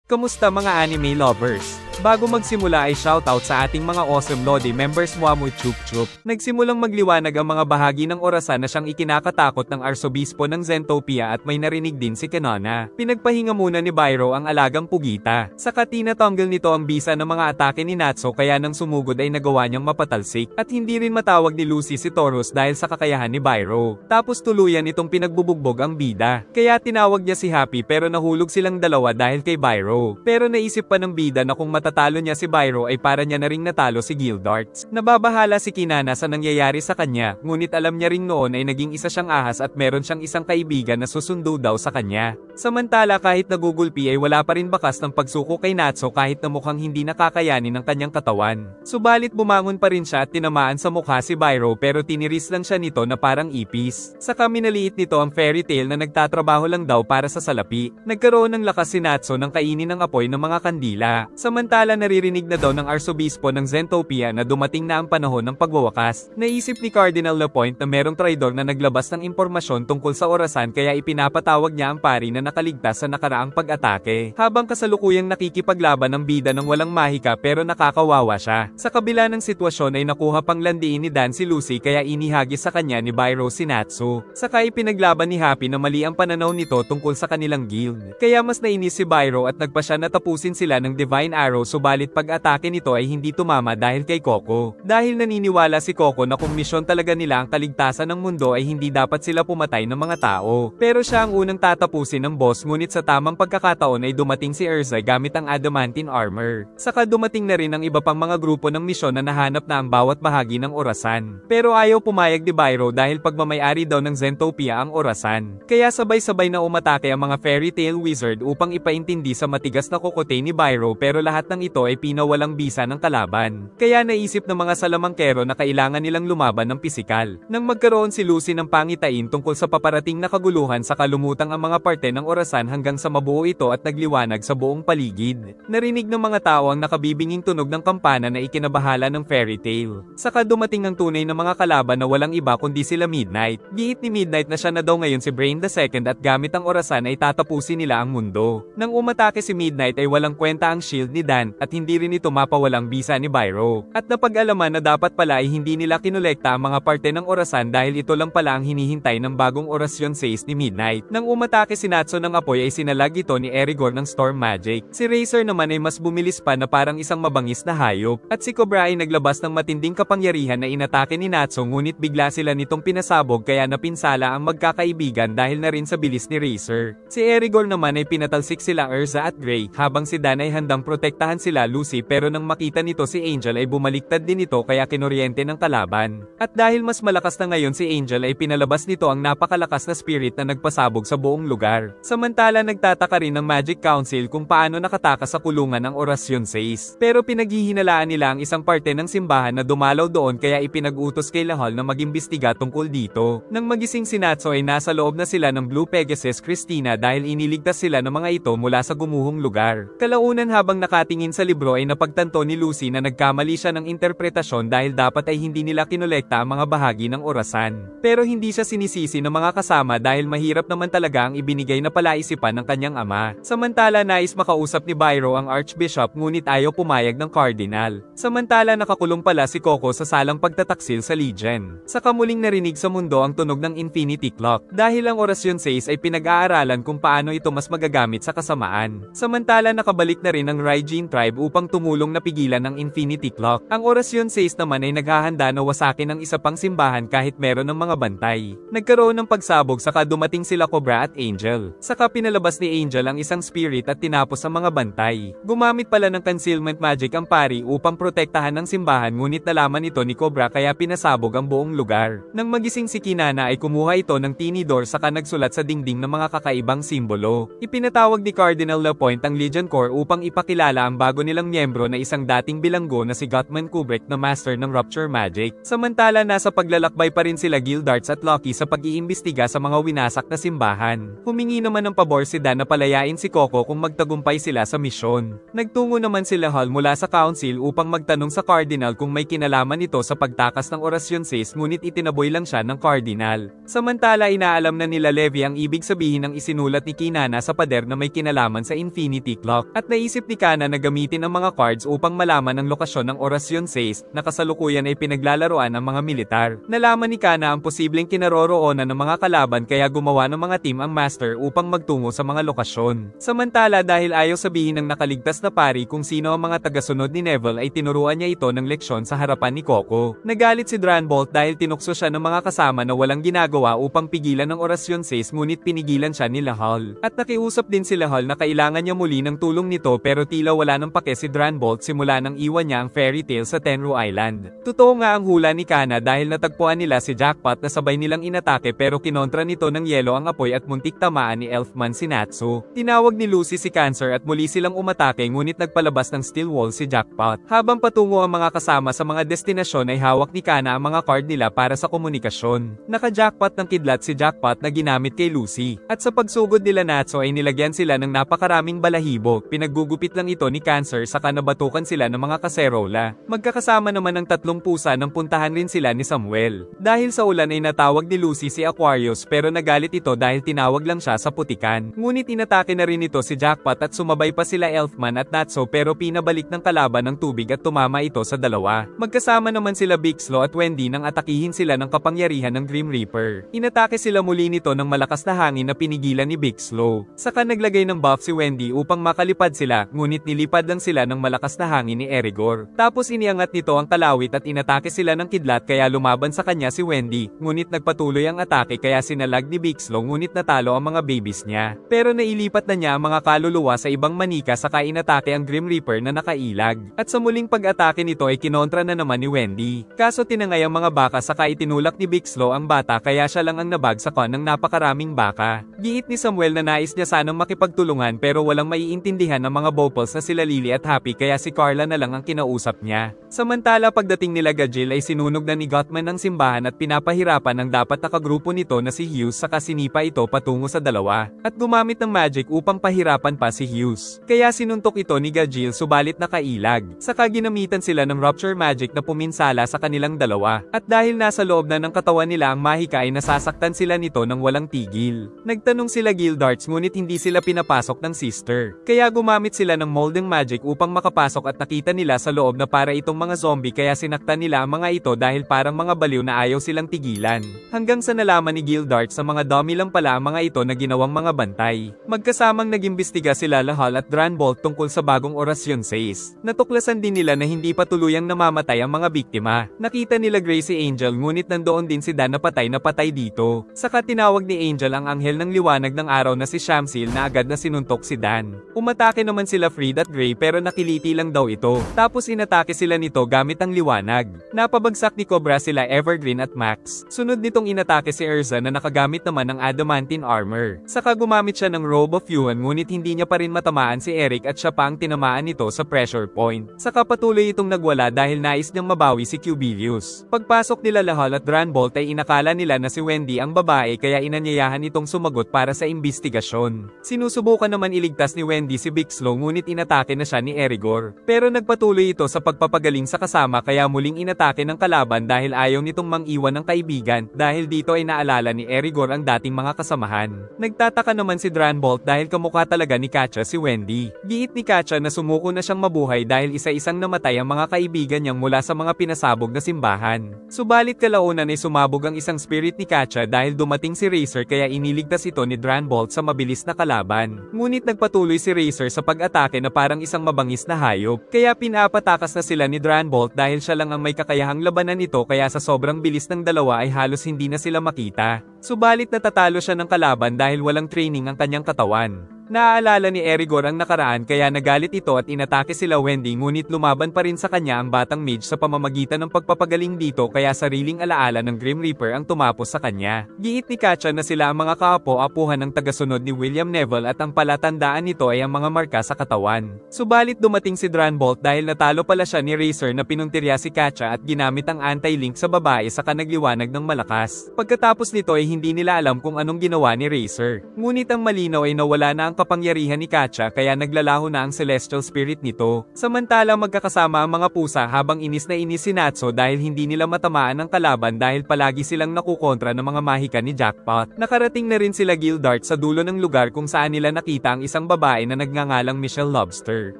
Kamusta mga anime lovers? Bago magsimula ay shoutout sa ating mga awesome Lodi members Muamu Chup Chup. Nagsimulang magliwanag ang mga bahagi ng orasan na siyang ikinakatakot ng Arsobispo ng Zentopia at may narinig din si Kanona. Pinagpahinga muna ni Byro ang alagang Pugita. Saka tinatanggol nito ang bisa ng mga atake ni Natsu kaya nang sumugod ay nagawa niyang mapatalsik at hindi rin matawag ni Lucy si Taurus dahil sa kakayahan ni Byro. Tapos tuluyan itong pinagbubugbog ang bida. Kaya tinawag niya si Happy pero nahulog silang dalawa dahil kay Byro. Pero naisip pa ng bida na kung matatalo niya si Byro ay para niya na ring natalo si Gildarts. Nababahala si Kinana sa nangyayari sa kanya, ngunit alam niya ring noon ay naging isa siyang ahas at meron siyang isang kaibigan na susundo daw sa kanya. Samantala kahit nagugulpi ay wala pa rin bakas ng pagsuko kay Natsu kahit na mukhang hindi nakakayanin ng kanyang katawan. Subalit bumangon pa rin siya at tinamaan sa mukha si Byro pero tiniris lang siya nito na parang ipis. Saka minaliit nito ang fairy tale na nagtatrabaho lang daw para sa salapi. Nagkaroon ng lakas si Natsu ng kainin ng apoy ng mga kandila. Samantala naririnig na daw ng Arsobispo ng Zentopia na dumating na ang panahon ng pagwawakas. Naisip ni Cardinal Lapointe na merong traidor na naglabas ng impormasyon tungkol sa orasan kaya ipinapatawag niya ang pari na nakaligtas sa nakaraang pag-atake. Habang kasalukuyang nakikipaglaban ng bida ng walang mahika pero nakakawawa siya. Sa kabila ng sitwasyon ay nakuha pang landiin ni Dan si Lucy kaya inihagis sa kanya ni Byro si Natsu. Saka ipinaglaban ni Happy na mali ang pananaw nito tungkol sa kanilang guild. Kaya mas nainis si Byro at nagpa siya na tapusin sila ng Divine Arrow subalit pag-atake nito ay hindi tumama dahil kay Coco. Dahil naniniwala si Coco na kung misyon talaga nila ang kaligtasan ng mundo ay hindi dapat sila pumatay ng mga tao. Pero siya ang unang tatapusin ng boss ngunit sa tamang pagkakataon ay dumating si Erza gamit ang adamantine armor. Saka dumating na rin ang iba pang mga grupo ng misyon na nahanap na ang bawat bahagi ng orasan. Pero ayaw pumayag ni Byro dahil pagmamayari daw ng Zentopia ang orasan. Kaya sabay-sabay na umatake ang mga fairy tale wizard upang ipaintindi sa matigas na kokote ni Byro pero lahat ng ito ay pinawalang bisa ng kalaban. Kaya naisip ng mga salamangkero na kailangan nilang lumaban ng pisikal. Nang magkaroon si Lucy ng pangitain tungkol sa paparating na kaguluhan sa kalumutang ang mga parte ng orasan hanggang sa mabuo ito at nagliwanag sa buong paligid. Narinig ng mga tao ang nakabibinging tunog ng kampana na ikinabahala ng fairy tale. Saka dumating ang tunay na mga kalaban na walang iba kundi sila Midnight. Giit ni Midnight na siya na daw ngayon si Brain II at gamit ang orasan ay tatapusin nila ang mundo. Nang umatake si Midnight ay walang kwenta ang shield ni Dan at hindi rin ito mapawalang bisa ni Byro. At napag-alaman na dapat pala ay hindi nila kinolekta ang mga parte ng orasan dahil ito lang pala ang hinihintay ng bagong orasyon 6 ni Midnight. Nang umatake si Natsu ng apoy ay sinalag ito ni Erigor ng Storm Magic. Si Razor naman ay mas bumilis pa na parang isang mabangis na hayop. At si Cobra ay naglabas ng matinding kapangyarihan na inatake ni Natsu ngunit bigla sila nitong pinasabog kaya napinsala ang magkakaibigan dahil na rin sa bilis ni Razor. Si Erigor naman ay pinatalsik sila Erza at Gray habang si Dan ay handang protektahan sila Lucy pero nang makita nito si Angel ay bumaliktad din ito kaya kinuryente ng kalaban. At dahil mas malakas na ngayon si Angel ay pinalabas nito ang napakalakas na spirit na nagpasabog sa buong lugar. Samantala nagtataka rin ng Magic Council kung paano nakatakas sa kulungan ang orasyon 6. Pero pinaghihinalaan nila ang isang parte ng simbahan na dumalaw doon kaya ipinag-utos kay Lahal na mag-imbestiga tungkol dito. Nang magising si Natsu ay nasa loob na sila ng Blue Pegasus Christina dahil iniligtas sila ng mga ito mula sa gumuhong lugar. Kalaunan habang nakatingin sa libro ay napagtanto ni Lucy na nagkamali siya ng interpretasyon dahil dapat ay hindi nila kinolekta ang mga bahagi ng orasan. Pero hindi siya sinisisi ng mga kasama dahil mahirap naman talaga ang ibinigay na palaisipan ng kanyang ama. Samantala nais makausap ni Byro ang Archbishop ngunit ayaw pumayag ng Cardinal. Samantala nakakulong pala si Coco sa salang pagtataksil sa Legion. Saka muling narinig sa mundo ang tunog ng Infinity Clock dahil ang orasyon 6 ay pinag-aaralan kung paano ito mas magagamit sa kasamaan. Samantala nakabalik na rin ang Raijin Tribe upang tumulong na pigilan ang Infinity Clock. Ang orasyon 6 naman ay naghahanda na wasakin ang isa pang simbahan kahit meron ng mga bantay. Nagkaroon ng pagsabog saka dumating sila Cobra at Angel. Saka pinalabas ni Angel ang isang spirit at tinapos ang mga bantay. Gumamit pala ng concealment magic ang pari upang protektahan ng simbahan ngunit nalaman ito ni Cobra kaya pinasabog ang buong lugar. Nang magising si Kinana ay kumuha ito ng tinidor saka nagsulat sa dingding ng mga kakaibang simbolo. Ipinatawag ni Cardinal Lapointe ang Legion Corps upang ipakilala ang bago nilang miyembro na isang dating bilanggo na si Gutman Kubrick na master ng Rupture Magic. Samantala nasa paglalakbay pa rin sila Gildarts at Loki sa pag-iimbestiga sa mga winasak na simbahan. Humingi naman ng pabor si Dan na palayain si Coco kung magtagumpay sila sa misyon. Nagtungo naman sila Hal mula sa council upang magtanong sa Cardinal kung may kinalaman ito sa pagtakas ng orasyon 6 ngunit itinaboy lang siya ng Cardinal. Samantala inaalam na nila Levi ang ibig sabihin ng isinulat ni Kinana sa pader na may kinalaman sa Infinity Clock at naisip ni Kana na gamitin ang mga cards upang malaman ang lokasyon ng orasyon 6 na kasalukuyan ay pinaglalaroan ng mga militar. Nalaman ni Kana ang posibleng kinaroroonan ng mga kalaban kaya gumawa ng mga team ang master upang magtungo sa mga lokasyon. Samantala dahil ayaw sabihin ng nakaligtas na pari kung sino ang mga tagasunod ni Neville ay tinuruan niya ito ng leksyon sa harapan ni Coco. Nagalit si Dranbolt dahil tinukso siya ng mga kasama na walang ginagawa upang pigilan ang orasyon 6 ngunit pinigilan siya nila Hal. At nakiusap din sila Hal na kailangan niya muli ng tulong nito pero tila wala ng pake si Dranbolt simula nang iwan niya ang fairy tale sa Tenru Island. Totoo nga ang hula ni Kana dahil natagpuan nila si Jackpot na sabay nilang inatake pero kinontra nito ng yelo ang apoy at muntik tamaan ni Elfman si Natsu. Tinawag ni Lucy si Cancer at muli silang umatake ngunit nagpalabas ng steel wall si Jackpot. Habang patungo ang mga kasama sa mga destinasyon ay hawak ni Kana ang mga card nila para sa komunikasyon. Naka-jackpot ng kidlat si Jackpot na ginamit kay Lucy. At sa pagsugod nila Natsu ay nilagyan sila ng napakaraming balahibo. Pinaggugupit lang ito ni Cancer saka nabatukan sila ng mga kaserola. Magkakasama naman ng tatlong pusa nang puntahan rin sila ni Samuel. Dahil sa ulan ay natawag ni Lucy si Aquarius pero nagalit ito dahil tinawag lang siya sa putikan. Ngunit inatake na rin ito si Jackpot at sumabay pa sila Elfman at Natsu pero pinabalik ng kalaban ng tubig at tumama ito sa dalawa. Magkasama naman sila Bixlo at Wendy nang atakihin sila ng kapangyarihan ng Grim Reaper. Inatake sila muli nito ng malakas na hangin na pinigilan ni Bixlo. Saka naglagay ng buff si Wendy upang makalipad sila ngunit nilipad lang sila ng malakas na hangin ni Erigor. Tapos iniangat nito ang kalawit at inatake sila ng kidlat kaya lumaban sa kanya si Wendy ngunit nagpatuloy ang atake kaya sinalag ni Bixlo ngunit natalo ang mga babies niya. Pero nailipat na niya ang mga kaluluwa sa ibang manika saka inatake ang Grim Reaper na nakailag. At sa muling pag-atake nito ay kinontra na naman ni Wendy. Kaso tinangay ang mga baka saka itinulak ni Bixlo ang bata kaya siya lang ang nabagsakan ng napakaraming baka. Giit ni Samuel na nais niya sanang makipagtulungan pero walang maiintindihan ng mga Bopals na sila Lily at Happy kaya si Carla na lang ang kinausap niya. Samantala pagdating nila Gajil ay sinunog na ni Gutman ng simbahan at pinapahirapan ang dapat nakagrupo nito na si Hughes saka sinipa ito patungo sa dalawa. At gumamit ng magic upang pahirapan pa si Hughes. Kaya sinuntok ito ni Gajil subalit nakailag. Saka ginamitan sila ng Rupture Magic na puminsala sa kanilang dalawa. At dahil nasa loob na ng katawan nila ang mahika ay nasasaktan sila nito ng walang tigil. Nagtanong sila Gildarts ngunit hindi sila pinapasok ng sister. Kaya gumamit sila ng molding magic upang makapasok at nakita nila sa loob na para itong mga zombie kaya sinaktan nila ang mga ito dahil parang mga baliw na ayaw silang tigilan. Hanggang sa nalaman ni Gildarts sa mga dummy lang pala ang mga ito na ginawang mga bantay. Magkasamang nagimbestiga sila Lahal at Dranbolt tungkol sa bagong orasyon 6. Natuklasan din nila na hindi pa tuluyang namamatay ang mga biktima. Nakita nila Gracie Angel ngunit nandoon din si Dan na patay dito. Saka tinawag ni Angel ang anghel ng liwanag ng araw na si Shamsil na agad na sinuntok si Dan. Umatake naman sila Freed at Gray pero nakiliti lang daw ito. Tapos inatake sila nito gamit ang liwanag. Napabagsak ni Cobra sila Evergreen at Max. Sunod nitong inatake si Erza na nakagamit naman ng adamantine armor. Saka gumamit siya ng Robe of Yuan ngunit hindi niya pa rin matamaan si Eric at siya pa ang tinamaan nito sa pressure point. Saka patuloy itong nagwala dahil nais niyang mabawi si Cubilius. Pagpasok nila Lahal at Dranbolt ay inakala nila na si Wendy ang babae kaya inanyayahan itong sumagot para sa imbestigasyon. Sinusubukan naman iligtas ni Wendy si Bixlo ngunit inatake na siya ni Erigor. Pero nagpatuloy ito sa pagpapagaling sa kasama kaya muling inatake ng kalaban dahil ayaw nitong mang-iwan ng kaibigan dahil dito ay naalala ni Erigor ang dating mga kasamahan. Nagtataka naman si Dranbolt dahil kamukha talaga ni Katja si Wendy. Giit ni Katja na sumuko na siyang mabuhay dahil isa-isang namatay ang mga kaibigan niyang mula sa mga pinasabog na simbahan. Subalit kalaunan ay sumabog ang isang spirit ni Katja dahil dumating si Racer kaya iniligtas ito ni Dranbolt sa mabilis na kalaban. Ngunit nagpatuloy si Racer sa pag-atake na parang isang mabangis na hayop. Kaya pinapatakas na sila ni Dranbolt dahil siya lang ang may kakayahang labanan ito kaya sa sobrang bilis ng dalawa ay halos hindi na sila makita. Subalit natatalo siya ng kalaban dahil walang training ang kanyang katawan. Naaalala ni Erigor ang nakaraan kaya nagalit ito at inatake sila Wendy ngunit lumaban pa rin sa kanya ang batang mage sa pamamagitan ng pagpapagaling dito kaya sariling alaala ng Grim Reaper ang tumapos sa kanya. Giit ni Katya na sila ang mga kaapo-apuhan ng tagasunod ni William Neville at ang palatandaan nito ay ang mga marka sa katawan. Subalit dumating si Dranbolt dahil natalo pala siya ni Razor na pinuntirya si Katya at ginamit ang anti-link sa babae sa kanagliwanag ng malakas. Pagkatapos nito ay hindi nila alam kung anong ginawa ni Razor. Ngunit ang malinaw ay nawala na ang kapangyarihan ni Katya kaya naglalaho na ang celestial spirit nito. Samantala magkakasama ang mga pusa habang inis na inis si Natsu dahil hindi nila matamaan ang kalaban dahil palagi silang nakukontra ng mga mahika ni Jackpot. Nakarating na rin sila Gildart sa dulo ng lugar kung saan nila nakita ang isang babae na nagngangalang Michelle Lobster.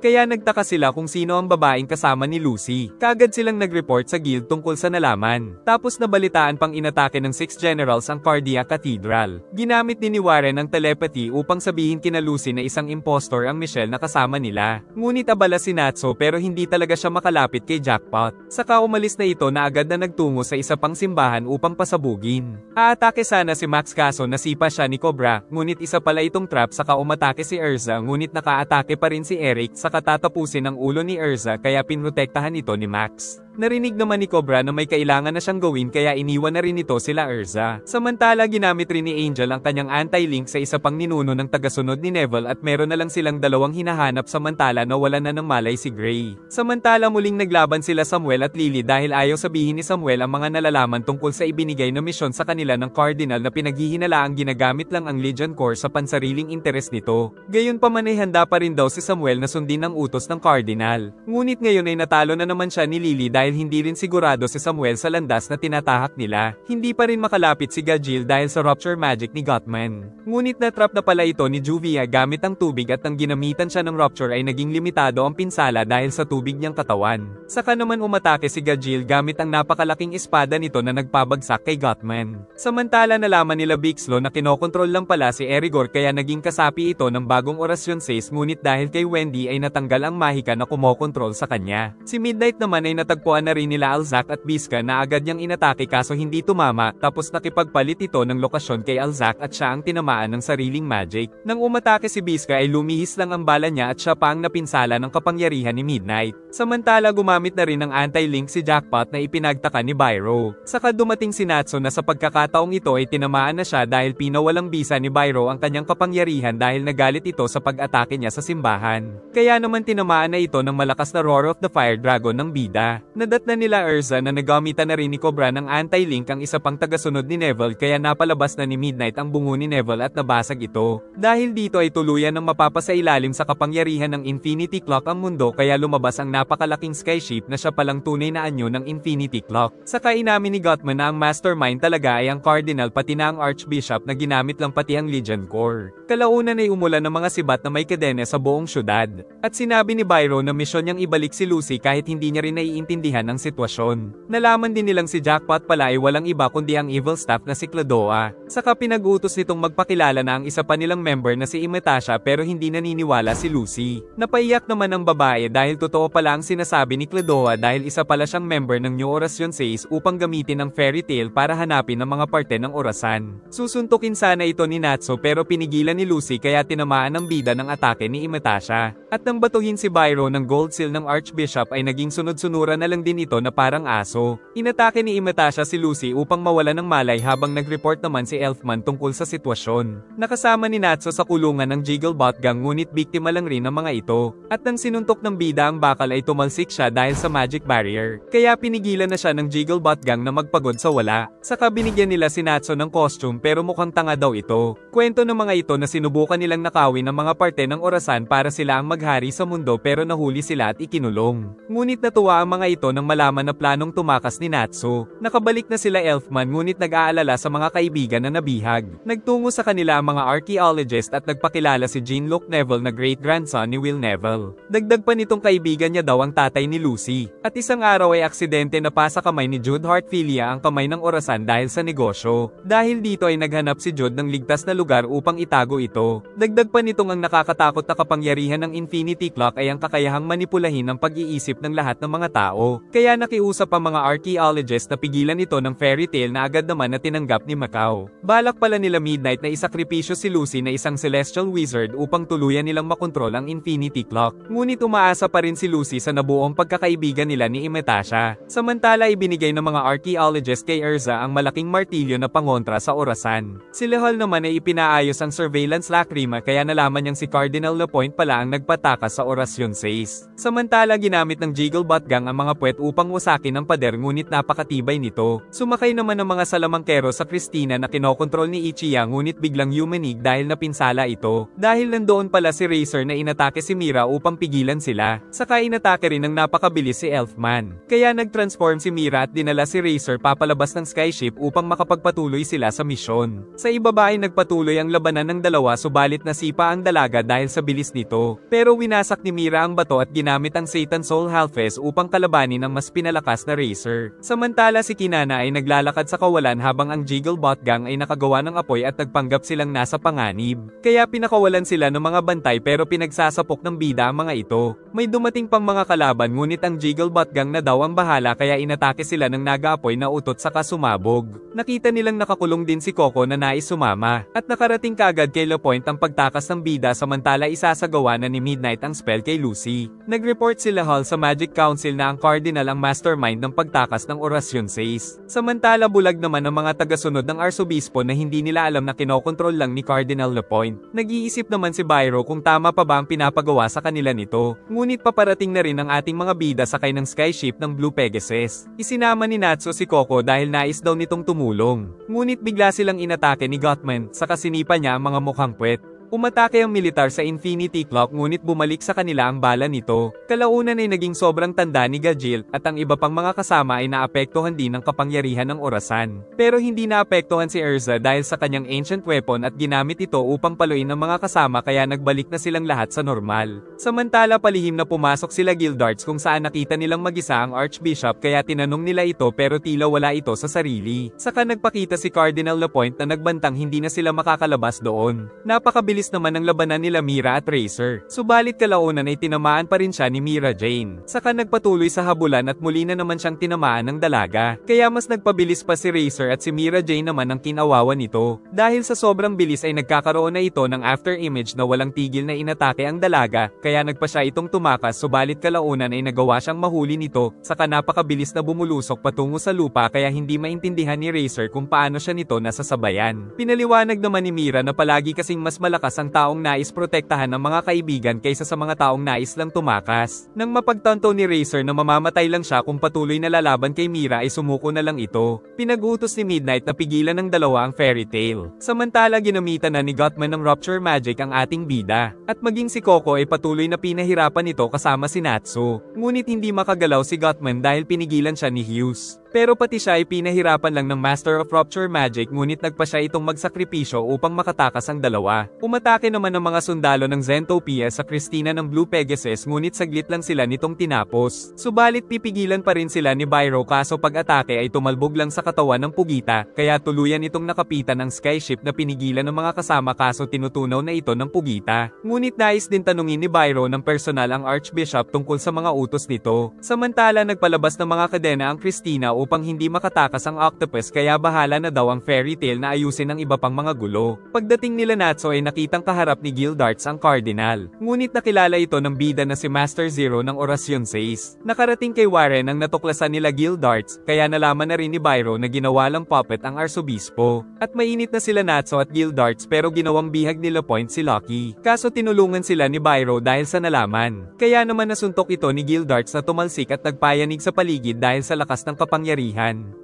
Kaya nagtaka sila kung sino ang babaeng kasama ni Lucy. Kaagad silang nag-report sa guild tungkol sa nalaman. Tapos nabalitaan pang inatake ng 6 generals ang Cardia Cathedral. Ginamit din ni Warren ang telepathy upang sabihin kina Lucy na isang impostor ang Michelle na kasama nila. Ngunit abala si Natsu pero hindi talaga siya makalapit kay Jackpot. Saka umalis na ito na agad na nagtungo sa isa pang simbahan upang pasabugin. Aatake sana si Max kaso nasipa siya ni Cobra, ngunit isa pala itong trap saka umatake si Erza ngunit nakaatake pa rin si Eric saka tatapusin ang ulo ni Erza kaya pinrotektahan ito ni Max. Narinig naman ni Cobra na may kailangan na siyang gawin kaya iniwan na rin ito sila Erza. Samantala ginamit rin ni Angel ang kanyang anti-link sa isa pang ninuno ng tagasunod ni Neville at meron na lang silang dalawang hinahanap samantala na wala na ng malay si Gray. Samantala muling naglaban sila Samuel at Lily dahil ayaw sabihin ni Samuel ang mga nalalaman tungkol sa ibinigay na misyon sa kanila ng Cardinal na pinaghihinalaang ginagamit lang ang Legion Corps sa pansariling interes nito. Gayunpaman ay handa pa rin daw si Samuel na sundin ang utos ng Cardinal. Ngunit ngayon ay natalo na naman siya ni Lily dahil hindi rin sigurado si Samuel sa landas na tinatahak nila. Hindi pa rin makalapit si Gajil dahil sa Rupture Magic ni Gothman. Ngunit natrap na pala ito ni Juvia gamit ang tubig at ang ginamitan siya ng Rupture ay naging limitado ang pinsala dahil sa tubig niyang katawan. Saka naman umatake si Gajil gamit ang napakalaking espada nito na nagpabagsak kay Gothman. Samantala nalaman nila Bixlo na kinokontrol lang pala si Erigor kaya naging kasapi ito ng bagong orasyon 6 ngunit dahil kay Wendy ay natanggal ang mahika na kumokontrol sa kanya. Si Midnight naman ay natagpuan na rin nila Alzac at Biska na agad niyang inatake kaso hindi tumama tapos nakipagpalit ito ng lokasyon kay Alzac at siya ang tinamaan ng sariling magic. Nang umatake si Biska ay lumihis lang ang bala niya at siya pa ang napinsala ng kapangyarihan ni Midnight. Samantala gumamit na rin ng anti-link si Jackpot na ipinagtaka ni Byro. Saka dumating si Natsu na sa pagkakataong ito ay tinamaan na siya dahil pinawalang bisa ni Byro ang kanyang kapangyarihan dahil nagalit ito sa pag-atake niya sa simbahan. Kaya naman tinamaan na ito ng malakas na Roar of the Fire Dragon ng bida. Nadat na nila Erza na nagamitan na rin ni Cobra ng anti-link ang isa pang tagasunod ni Neville kaya napalabas na ni Midnight ang bungo ni Neville at nabasag ito. Dahil dito ay tuluyan ng mapapasailalim sa kapangyarihan ng Infinity Clock ang mundo kaya lumabas ang napakalaking skyship na siya palang tunay na anyo ng Infinity Clock. Saka inamin ni Gothman na ang mastermind talaga ay ang Cardinal pati na ang Archbishop na ginamit lang pati ang Legion Corps. Kalaunan ay umulan ng mga sibat na may kadena sa buong syudad. At sinabi ni Byro na misyon niyang ibalik si Lucy kahit hindi niya rin naiintindihan ang sitwasyon. Nalaman din nilang si Jackpot pala ay walang iba kundi ang evil staff na si Clodoa. Saka pinag-utos nitong magpakilala na ang isa pa nilang member na si Imetasha pero hindi naniniwala si Lucy. Napaiyak naman ang babae dahil totoo pala ang sinasabi ni Clodoa dahil isa pala siyang member ng New Orasyon 6 upang gamitin ang fairy tale para hanapin ang mga parte ng orasan. Susuntukin sana ito ni Natsu pero pinigilan ni Lucy kaya tinamaan ng bida ng atake ni Imetasha. At nang batuhin si Byro ng gold seal ng Archbishop ay naging sunod-sunuran na lang din ito na parang aso. Inatake ni Imetasha si Lucy upang mawala ng malay habang nag-report naman si Elfman tungkol sa sitwasyon. Nakasama ni Natsu sa kulungan ng Jigglebot gang ngunit biktima lang rin ng mga ito. At nang sinuntok ng bida ang bakal ay tumalsik siya dahil sa magic barrier. Kaya pinigilan na siya ng Jigglebot gang na magpagod sa wala. Saka binigyan nila si Natsu ng costume pero mukhang tanga daw ito. Kwento ng mga ito na sinubukan nilang nakawin ang mga parte ng orasan para sila ang maghari sa mundo pero nahuli sila at ikinulong. Ngunit natuwa ang mga ito nang malaman na planong tumakas ni Natsu. Nakabalik na sila Elfman ngunit nag-aalala sa mga kaibigan na nabihag. Nagtungo sa kanila ang mga archaeologist at nagpakilala si Jean-Luc Neville na great-grandson ni Will Neville. Dagdag pa nitong kaibigan niya daw ang tatay ni Lucy. At isang araw ay aksidente na pa sa kamay ni Jude Hartfilia ang kamay ng orasan dahil sa negosyo. Dahil dito ay naghanap si Jude ng ligtas na lugar upang itago ito. Dagdag pa nitong ang nakakatakot na kapangyarihan ng Infinity Clock ay ang kakayahang manipulahin ang pag-iisip ng lahat ng mga tao. ito. Kaya nakiusap ang mga archaeologists na pigilan ito ng fairy tale na agad naman na tinanggap ni Macau. Balak pala nila Midnight na isakripisyo si Lucy na isang celestial wizard upang tuluyan nilang makontrol ang Infinity Clock. Ngunit umaasa pa rin si Lucy sa nabuong pagkakaibigan nila ni Imetasha. Samantala ibinigay ng mga archaeologists kay Erza ang malaking martilyo na pangontra sa orasan. Si Lehol naman ay ipinaayos ang surveillance lacrima kaya nalaman niyang si Cardinal Lapointe pala ang nagpatakas sa orasyon 6. Samantala ginamit ng Jigglebot Gang ang mga puwet upang wasakin ang pader ngunit napakatibay nito. Sumakay naman ang mga salamangkero sa Christina na kinokontrol ni Ichiya ngunit biglang yumanig dahil napinsala ito. Dahil nandoon pala si Racer na inatake si Mira upang pigilan sila. Saka inatake rin ng napakabilis si Elfman. Kaya nag-transform si Mira at dinala si Racer papalabas ng skyship upang makapagpatuloy sila sa misyon. Sa ibaba ay nagpatuloy ang labanan ng dalawa subalit nasipa ang dalaga dahil sa bilis nito. Pero winasak ni Mira ang bato at ginamit ang Satan Soul Halfes upang kalabanin ang mas pinalakas na Racer. Samantala si Kinana ay naglalakad sa kawalan habang ang Jigglebot Gang ay nakagawa ng apoy at nagpanggap silang nasa panganib. Kaya pinakawalan sila ng mga bantay pero pinagsasapok ng bida ang mga ito. May dumating pang mga kalaban ngunit ang Jigglebot Gang na daw ang bahala kaya inatake sila ng nag-aapoy na utot saka sumabog. Nakita nilang nakakulong din si Coco na nais sumama at nakarating kaagad kay Lapointe ang pagtakas ng bida samantala isasagawa na ni Midnight ang spell kay Lucy. Nag-report sila Hall sa Magic Council na ang Cardinal ang mastermind ng pagtakas ng orasyon 6. Samantala bulag naman ang mga tagasunod ng Arsobispo na hindi nila alam na kinokontrol lang ni Cardinal Lapointe. Nag-iisip naman si Byro kung tama pa ba ang pinapagawa sa kanila nito. Ngunit paparating na rin ang ating mga bida sakay ng skyship ng Blue Pegasus. Isinama ni Natsu si Coco dahil nais daw nitong tumulong. Ngunit bigla silang inatake ni Gothman saka sinipa niya ang mga mukhang puwet. Umatake ang militar sa Infinity Clock ngunit bumalik sa kanila ang bala nito. Kalaunan ay naging sobrang tanda ni Gajil at ang iba pang mga kasama ay naapektuhan din ng kapangyarihan ng orasan. Pero hindi naapektuhan si Erza dahil sa kanyang ancient weapon at ginamit ito upang paluin ang mga kasama kaya nagbalik na silang lahat sa normal. Samantala palihim na pumasok sila Gildarts kung saan nakita nilang mag-isa ang Archbishop kaya tinanong nila ito pero tila wala ito sa sarili. Saka nagpakita si Cardinal Lapointe na nagbantang hindi na sila makakalabas doon. Napakabilis naman ang labanan nila Mira at Racer. Subalit kalaunan ay tinamaan pa rin siya ni Mira Jane. Saka nagpatuloy sa habulan at muli na naman siyang tinamaan ng dalaga. Kaya mas nagpabilis pa si Racer at si Mira Jane naman ang kinawawa nito. Dahil sa sobrang bilis ay nagkakaroon na ito ng after image na walang tigil na inatake ang dalaga, kaya nagpa siya itong tumakas subalit kalaunan ay nagawa siyang mahuli nito, saka napakabilis na bumulusok patungo sa lupa kaya hindi maintindihan ni Racer kung paano siya nito nasasabayan. Pinaliwanag naman ni Mira na palagi kasing mas malakas ang taong nais protektahan ng mga kaibigan kaysa sa mga taong nais lang tumakas. Nang mapagtanto ni Racer na mamamatay lang siya kung patuloy na lalaban kay Mira ay sumuko na lang ito. Pinag-utos ni Midnight na pigilan ng dalawa ang fairy tale. Samantala ginamitan na ni Gothman ng Rupture Magic ang ating bida. At maging si Coco ay patuloy na pinahirapan ito kasama si Natsu. Ngunit hindi makagalaw si Gothman dahil pinigilan siya ni Hughes. Pero pati siya ay pinahirapan lang ng Master of Rupture Magic ngunit nagpa siya itong magsakripisyo upang makatakas ang dalawa. Umatake naman ng mga sundalo ng Zentopia sa Christina ng Blue Pegasus ngunit saglit lang sila nitong tinapos. Subalit pipigilan pa rin sila ni Byro kaso pag-atake ay tumalbog lang sa katawan ng Pugita kaya tuluyan itong nakapitan ng skyship na pinigilan ng mga kasama kaso tinutunaw na ito ng Pugita. Ngunit nais din tanungin ni Byro ng personal ang Archbishop tungkol sa mga utos nito. Samantala nagpalabas ng mga kadena ang Christina upang hindi makatakas ang octopus kaya bahala na daw ang fairy tale na ayusin ang iba pang mga gulo. Pagdating nila Natsu ay nakitang kaharap ni Gildarts ang Cardinal. Ngunit nakilala ito ng bida na si Master Zero ng Orasyon 6. Nakarating kay Warren ang natuklasan nila Gildarts kaya nalaman na rin ni Byro na ginawa lang puppet ang Arsobispo. At mainit na sila Natsu at Gildarts pero ginawang bihag ni Lapointe si Lucky. Kaso tinulungan sila ni Byro dahil sa nalaman. Kaya naman nasuntok ito ni Gildarts na tumalsik at nagpayanig sa paligid dahil sa lakas ng kapangyarihan.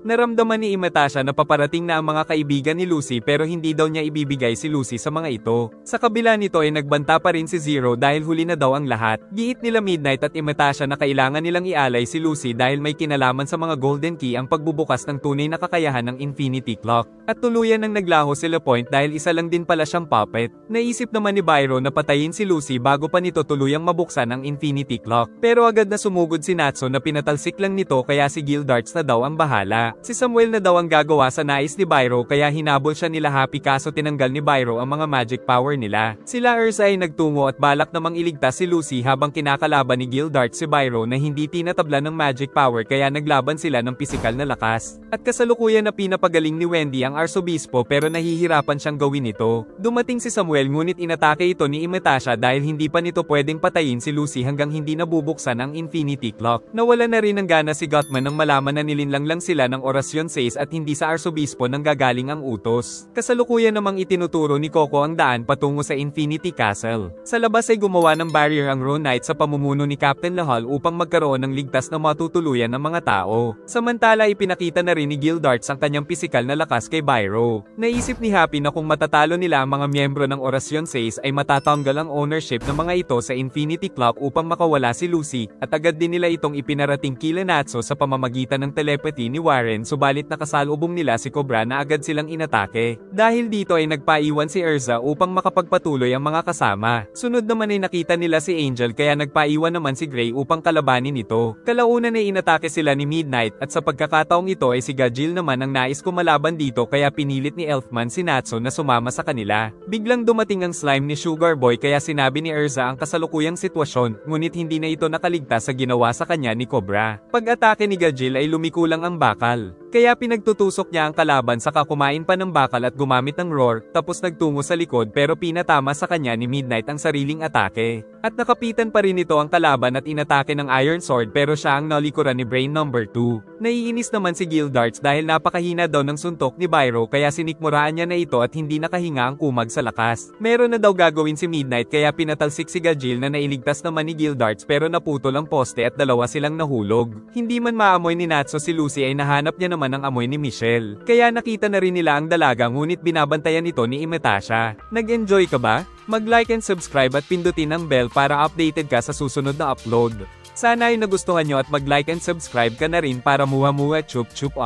Naramdaman ni Imetasha na paparating na ang mga kaibigan ni Lucy pero hindi daw niya ibibigay si Lucy sa mga ito. Sa kabila nito ay nagbanta pa rin si Zero dahil huli na daw ang lahat. Giit nila Midnight at Imetasha na kailangan nilang ialay si Lucy dahil may kinalaman sa mga Golden Key ang pagbubukas ng tunay na kakayahan ng Infinity Clock. At tuluyan ng naglaho si Lapointe dahil isa lang din pala siyang puppet. Naisip naman ni Byro na patayin si Lucy bago pa nito tuluyang mabuksan ang Infinity Clock. Pero agad na sumugod si Natsu na pinatalsik lang nito kaya si Gildarts na daw ang bahala. Si Samuel na daw ang gagawa sa nais ni Byro kaya hinabol siya nila Happy kaso tinanggal ni Byro ang mga magic power nila. Sila Erza ay nagtungo at balak namang iligtas si Lucy habang kinakalaban ni Gildart si Byro na hindi tinatabla ng magic power kaya naglaban sila ng pisikal na lakas. At kasalukuyan na pinapagaling ni Wendy ang Arsobispo pero nahihirapan siyang gawin ito. Dumating si Samuel ngunit inatake ito ni Imetasha dahil hindi pa nito pwedeng patayin si Lucy hanggang hindi nabubuksan ang Infinity Clock. Nawala na rin ng gana si Gothman nang malaman na nilinlang lang sila ng orasyon 6 at hindi sa Arsobispo nang gagaling ang utos. Kasalukuyan namang itinuturo ni Coco ang daan patungo sa Infinity Castle. Sa labas ay gumawa ng barrier ang Roan Knight sa pamumuno ni Captain Lahal upang magkaroon ng ligtas na matutuluyan ng mga tao. Samantala ipinakita na rin ni Gildart ang kanyang pisikal na lakas kay Byro. Naisip ni Happy na kung matatalo nila ang mga miyembro ng orasyon 6 ay matatanggal ang ownership ng mga ito sa Infinity Clock upang makawala si Lucy, at agad din nila itong ipinarating kila Natsu sa pamamagitan ng telepathy ni Warren subalit nakasalubong nila si Cobra na agad silang inatake. Dahil dito ay nagpaiwan si Erza upang makapagpatuloy ang mga kasama. Sunod naman ay nakita nila si Angel kaya nagpaiwan naman si Gray upang kalabanin ito. Kalaunan ay inatake sila ni Midnight at sa pagkakataong ito ay si Gajil naman ang nais kumalaban dito kaya pinilit ni Elfman si Natsu na sumama sa kanila. Biglang dumating ang slime ni Sugar Boy kaya sinabi ni Erza ang kasalukuyang sitwasyon, ngunit hindi na ito nakaligtas sa ginawa sa kanya ni Cobra. Pag-atake ni Gajil ay lumiko lang ang bakal. Kaya pinagtutusok niya ang kalaban saka kumain pa ng bakal at gumamit ng roar, tapos nagtungo sa likod pero pinatama sa kanya ni Midnight ang sariling atake. At nakapitan pa rin ito ang kalaban at inatake ng Iron Sword pero siya ang nalikuran ni Brain number 2. Naiinis naman si Gildarts dahil napakahina daw ng suntok ni Byro kaya sinikmuraan niya na ito at hindi nakahinga ang kumag sa lakas. Meron na daw gagawin si Midnight kaya pinatalsik si Gajil na nailigtas naman ni Gildarts pero naputol ang poste at dalawa silang nahulog. Hindi man maamoy ni Natsu si Lucy ay nahanap niya naman ang amoy ni Michelle. Kaya nakita na rin nila ang dalaga ngunit binabantayan ito ni Imetasha. Nag-enjoy ka ba? Mag-like and subscribe at pindutin ang bell para updated ka sa susunod na upload. Sana ay nagustuhan nyo at mag-like and subscribe ka na rin para muha-muha chup chup.